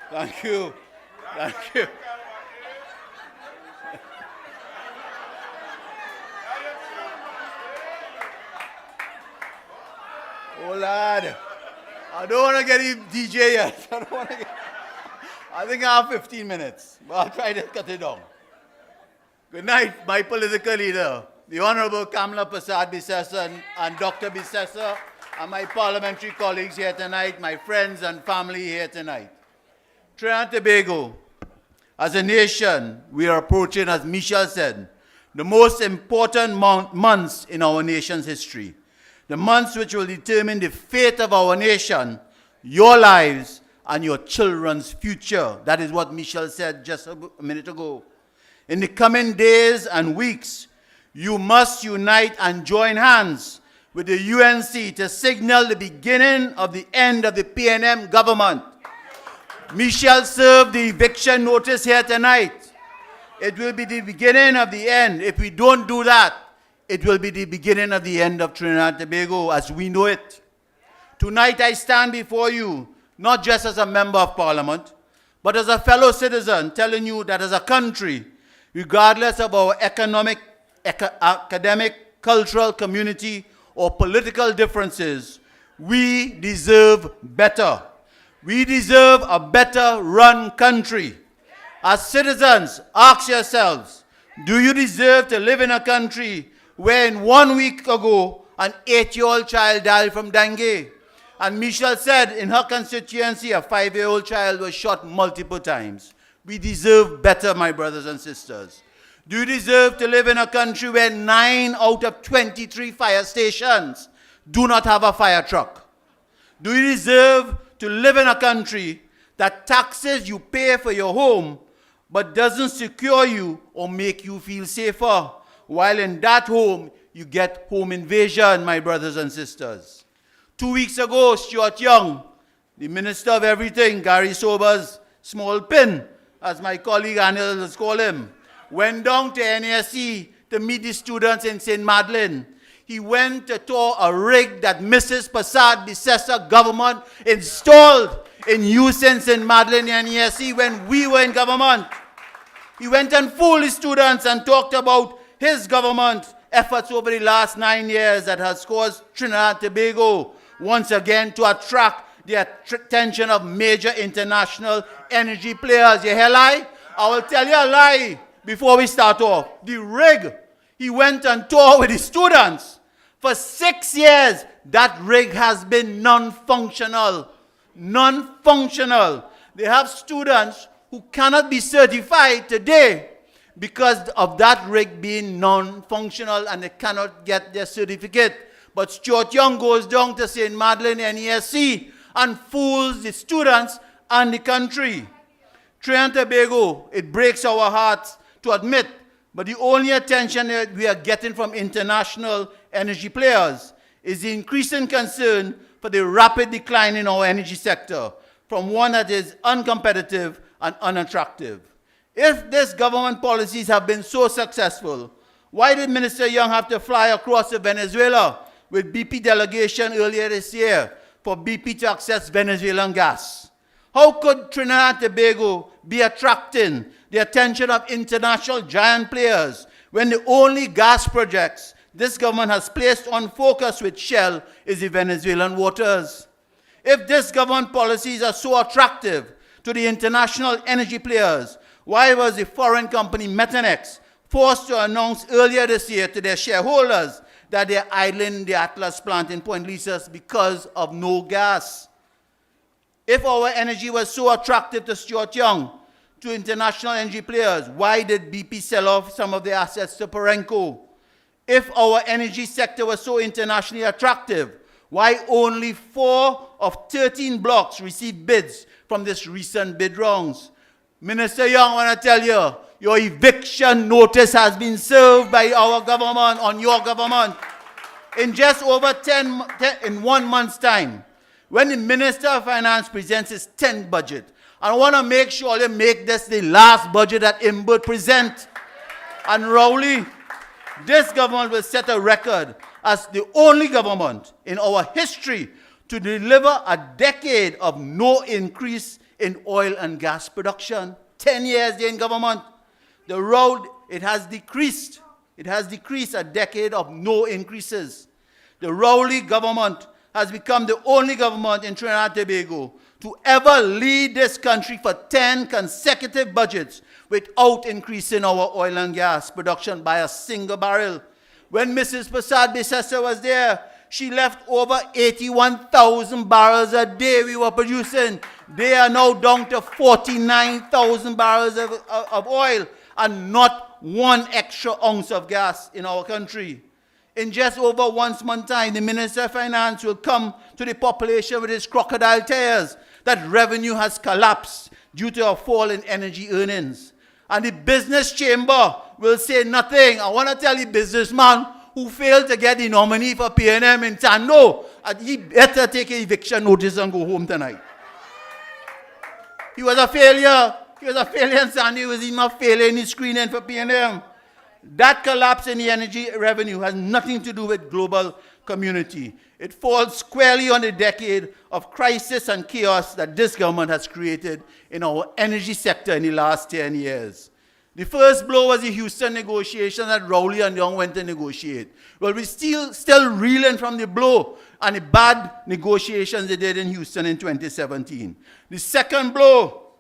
Thank you. Thank you. Oh, lad. I don't want to get him DJ yet. I don't want to get... I think I have 15 minutes, but I'll try to cut it down. Good night, my political leader, the Honorable Kamala Prasad Bissessa and Dr. Bissessa, and my parliamentary colleagues here tonight, my friends and family here tonight. Trinidad and Tobago, as a nation, we are approaching, as Michel said, the most important months in our nation's history. The months which will determine the fate of our nation, your lives, and your children's future. That is what Michel said just a minute ago. In the coming days and weeks, you must unite and join hands with the UNC to signal the beginning of the end of the PNM government. Michel served the eviction notice here tonight. It will be the beginning of the end. If we don't do that, it will be the beginning of the end of Trinidad and Tobago as we know it. Tonight I stand before you, not just as a member of parliament, but as a fellow citizen, telling you that as a country, regardless of our economic, academic, cultural, community, or political differences, we deserve better. We deserve a better run country. As citizens, ask yourselves, do you deserve to live in a country where in 1 week ago, an 8-year-old child died from dengue? And Michel said in her constituency, a 5-year-old child was shot multiple times. We deserve better, my brothers and sisters. Do you deserve to live in a country where 9 out of 23 fire stations do not have a fire truck? Do you deserve to live in a country that taxes you pay for your home but doesn't secure you or make you feel safer, while in that home you get home invasion, my brothers and sisters? 2 weeks ago, Stuart Young, the Minister of Everything, Gary Sober's small pin, as my colleague Anil has called him, went down to NSC to meet the students in St. Madeleine. He went to tour a rig that Mrs. Prasad Bissessa government installed in use in St. Madeleine NSC when we were in government. He went and fooled the students and talked about his government efforts over the last 9 years that has caused Trinidad and Tobago once again to attract the attention of major international energy players. You hear lie? I will tell you a lie before we start off. The rig, he went and toured with the students. For 6 years, that rig has been non-functional. Non-functional. They have students who cannot be certified today because of that rig being non-functional and they cannot get their certificate. But Stuart Young goes down to St. Madeleine NESC and fools the students and the country. Trinidad and Tobago, it breaks our hearts to admit, but the only attention that we are getting from international energy players is the increasing concern for the rapid decline in our energy sector, from one that is uncompetitive and unattractive. If these government policies have been so successful, why did Minister Young have to fly across to Venezuela with BP delegation earlier this year for BP to access Venezuelan gas? How could Trinidad and Tobago be attracting the attention of international giant players when the only gas projects this government has placed on focus with Shell is the Venezuelan waters? If this government policies are so attractive to the international energy players, why was the foreign company Methanex forced to announce earlier this year to their shareholders that they're idling the Atlas plant in Point Lisas because of no gas? If our energy was so attractive to Stuart Young, to international energy players, why did BP sell off some of their assets to Perenco? If our energy sector was so internationally attractive, why only 4 of 13 blocks received bids from this recent bid rounds? Minister Young, I want to tell you, your eviction notice has been served by our government on your government. In just over in 1 month's time, when the Minister of Finance presents his 10th budget, I want to make sure they make this the last budget that Imbert present. And Rowley, this government will set a record as the only government in our history to deliver a decade of no increase in oil and gas production. 10 years they're in government. The road, it has decreased. It has decreased, a decade of no increases. The Rowley government has become the only government in Trinidad and Tobago to ever lead this country for 10 consecutive budgets without increasing our oil and gas production by a single barrel. When Mrs. Prasad Bisesa was there, she left over 81,000 barrels a day we were producing. They are now down to 49,000 barrels of oil and not one extra ounce of gas in our country. In just over 1 month's time, the Minister of Finance will come to the population with his crocodile tears that revenue has collapsed due to a fall in energy earnings. And the business chamber will say nothing. I want to tell the businessman who failed to get the nominee for PNM in Tando, he better take an eviction notice and go home tonight. He was a failure. He was a failure in Sandy. He was even a failure in his screening for PNM. That collapse in the energy revenue has nothing to do with global community. It falls squarely on the decade of crisis and chaos that this government has created in our energy sector in the last 10 years. The first blow was the Houston negotiation that Rowley and Young went to negotiate. Well, we're still reeling from the blow and the bad negotiations they did in Houston in 2017. The second blow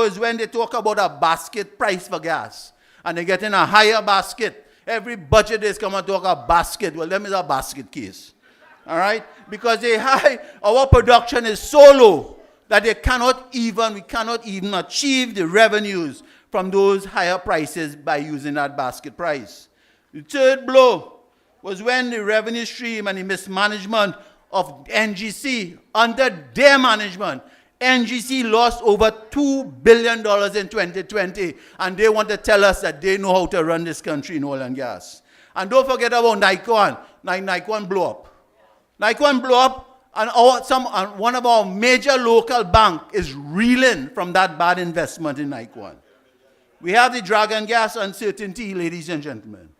is when they talk about a basket price for gas. And they're getting a higher basket. Every budget is coming to talk a basket. Well, them is a basket case. All right? Because our production is so low that we cannot even achieve the revenues from those higher prices by using that basket price. The third blow was when the revenue stream and the mismanagement of NGC, under their management, NGC lost over $2 billion in 2020, and they want to tell us that they know how to run this country in oil and gas. And don't forget about Nikon. Nikon blew up. Nikon blew up, and one of our major local banks is reeling from that bad investment in Nikon. We have the dragon gas uncertainty, ladies and gentlemen.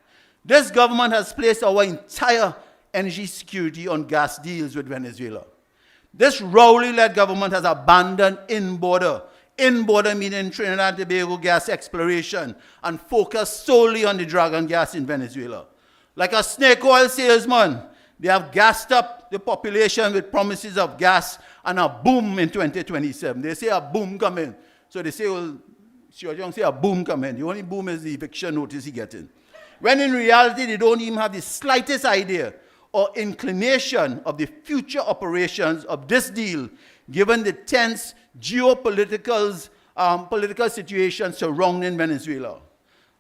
This government has placed our entire energy security on gas deals with Venezuela. This Rowley-led government has abandoned in-border meaning Trinidad and Tobago gas exploration, and focused solely on the dragon gas in Venezuela. Like a snake oil salesman, they have gassed up the population with promises of gas and a boom in 2027. They say a boom coming. So they say, well, Sure Young say a boom coming. The only boom is the eviction notice he getting. When in reality, they don't even have the slightest idea or inclination of the future operations of this deal, given the tense geopolitical political situation surrounding Venezuela.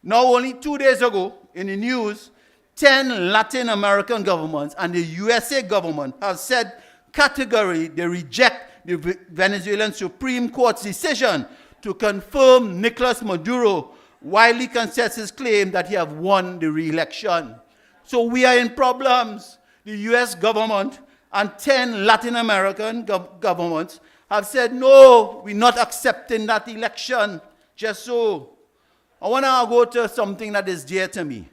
Now, only 2 days ago, in the news, 10 Latin American governments and the USA government have said categorically they reject the Venezuelan Supreme Court's decision to confirm Nicolas Maduro widely consensus claim that he have won the re-election. So we are in problems. The US government and 10 Latin American governments have said, no, we're not accepting that election. Just so. I want to go to something that is dear to me.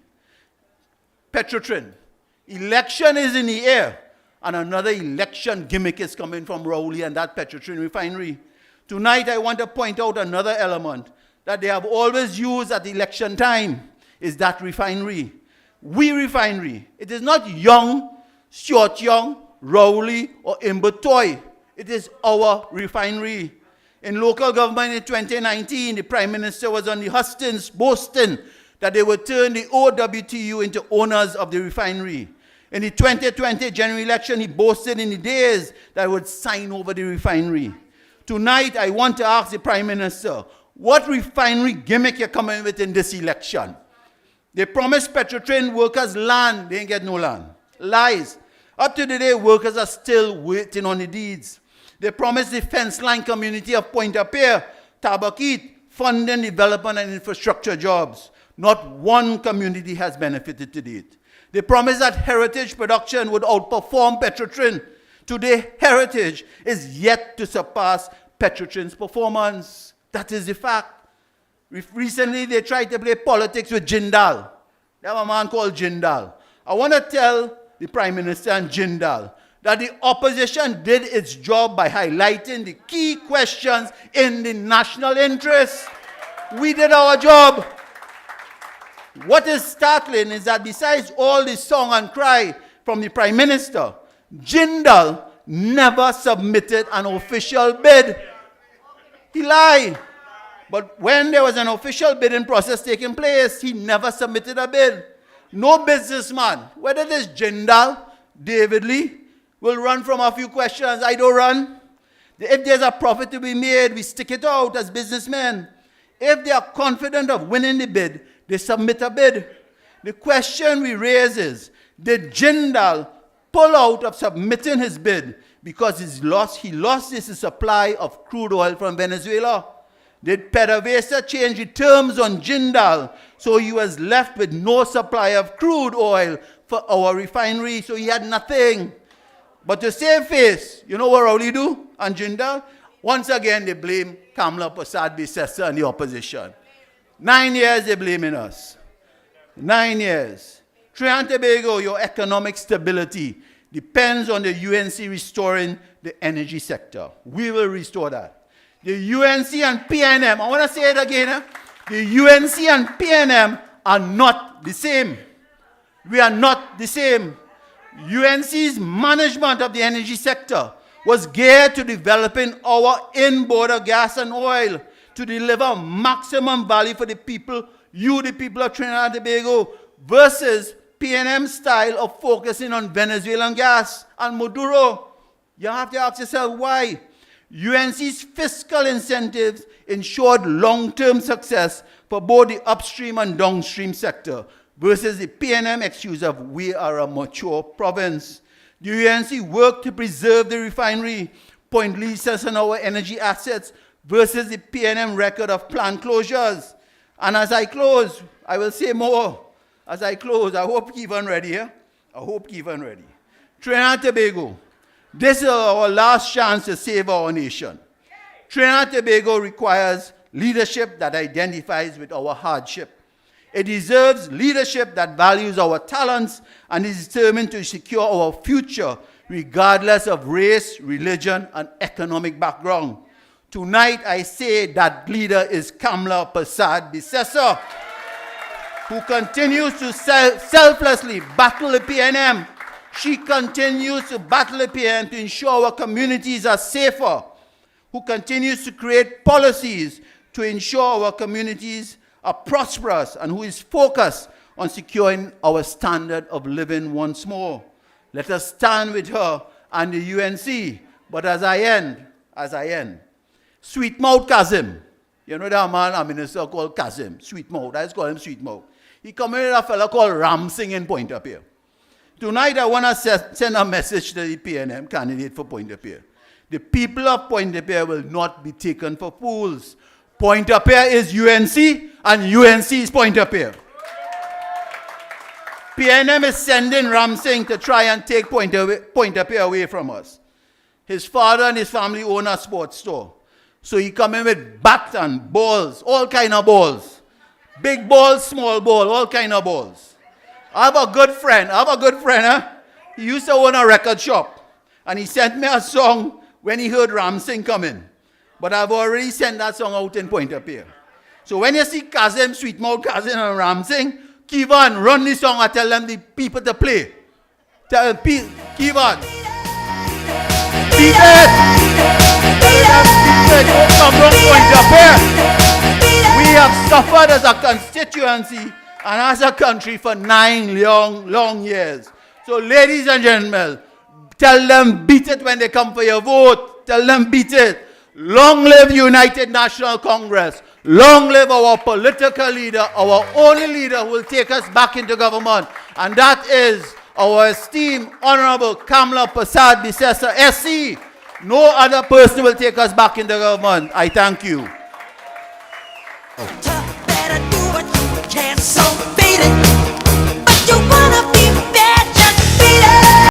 Petrotrin. Election is in the air, and another election gimmick is coming from Rowley and that Petrotrin refinery. Tonight, I want to point out another element that they have always used at election time, is that refinery. We refinery. It is not Young, Short Young, Rowley, or Imbertoy. It is our refinery. In local government in 2019, the Prime Minister was on the hustings boasting that they would turn the OWTU into owners of the refinery. In the 2020 general election, he boasted in the days that he would sign over the refinery. Tonight, I want to ask the Prime Minister, what refinery gimmick you're coming with in this election? They promised Petrotrin workers land. They ain't get no land. Lies. Up to today, workers are still waiting on the deeds. They promised the fence line community of Pointe-a-Pierre, Tabaquite, funding, development, and infrastructure jobs. Not one community has benefited to date. They promised that heritage production would outperform Petrotrin. Today, heritage is yet to surpass Petrotrin's performance. That is the fact. Recently, they tried to play politics with Jindal. They have a man called Jindal. I want to tell the Prime Minister and Jindal that the opposition did its job by highlighting the key questions in the national interest. We did our job. What is startling is that besides all the song and cry from the Prime Minister, Jindal never submitted an official bid. He lied. But when there was an official bidding process taking place, he never submitted a bid. No businessman, whether it is Jindal, David Lee, will run from a few questions. I don't run. If there's a profit to be made, we stick it out as businessmen. If they are confident of winning the bid, they submit a bid. The question we raise is, did Jindal pull out of submitting his bid because he lost his supply of crude oil from Venezuela? Did PDVSA change the terms on Jindal so he was left with no supply of crude oil for our refinery, so he had nothing? But to save face, you know what Rowley do on Jindal? Once again, they blame Kamla Prasad-Bissessar and the opposition. 9 years they're blaming us. 9 years. Trinidad and Tobago, your economic stability depends on the UNC restoring the energy sector. We will restore that. The UNC and PNM, I want to say it again. The UNC and PNM are not the same. We are not the same. UNC's management of the energy sector was geared to developing our in-border gas and oil to deliver maximum value for the people, the people of Trinidad and Tobago, versus PNM's style of focusing on Venezuelan gas and Maduro. You have to ask yourself why. UNC's fiscal incentives ensured long-term success for both the upstream and downstream sector, versus the PNM excuse of we are a mature province. The UNC worked to preserve the refinery, point leases on our energy assets, versus the PNM record of plant closures. And as I close, I will say more. As I close, I hope Kevin ready here. I hope Kevin ready. Trinidad and Tobago, this is our last chance to save our nation. Trinidad and Tobago requires leadership that identifies with our hardship. It deserves leadership that values our talents and is determined to secure our future regardless of race, religion, and economic background. Tonight, I say that leader is Kamla Prasad-Bissessar, who continues to selflessly battle the PNM. She continues to battle the PNM to ensure our communities are safer, who continues to create policies to ensure our communities are prosperous, and who is focused on securing our standard of living once more. Let us stand with her and the UNC. But as I end, Sweet Mouth Kazim. You know that man, a minister called Kazim, Sweet Mouth. I just call him Sweet Mouth. He come with a fellow called Ramsing in Pointe-a-Pierre. Tonight I want to send a message to the PNM candidate for Pointe-a-Pierre. The people of Pointe-a-Pierre will not be taken for fools. Pointe-a-Pierre is UNC, and UNC is Pointe-a-Pierre. PNM is sending Ramsing to try and take Pointe-a-Pierre away from us. His father and his family own a sports store. So he come in with bat and balls, all kind of balls. Big balls, small ball, all kind of balls. I have a good friend. He used to own a record shop. And he sent me a song when he heard Ramsing come in. But I've already sent that song out in Pointe-a-Pierre. So when you see Kazim, Sweet Mouth Kazim and Ramsing, Kevin, run this song and tell them the people to play. Tell them, Kevin, beat it! Don't come from Pointe-a-Pierre. We have suffered as a constituency and as a country for 9 long years. So ladies and gentlemen, tell them beat it when they come for your vote. Tell them beat it. Long live United National Congress. Long live our political leader, our only leader who will take us back into government. And that is our esteemed Honorable Kamla Prasad-Bissessar, SC. No other person will take us back into government. I thank you.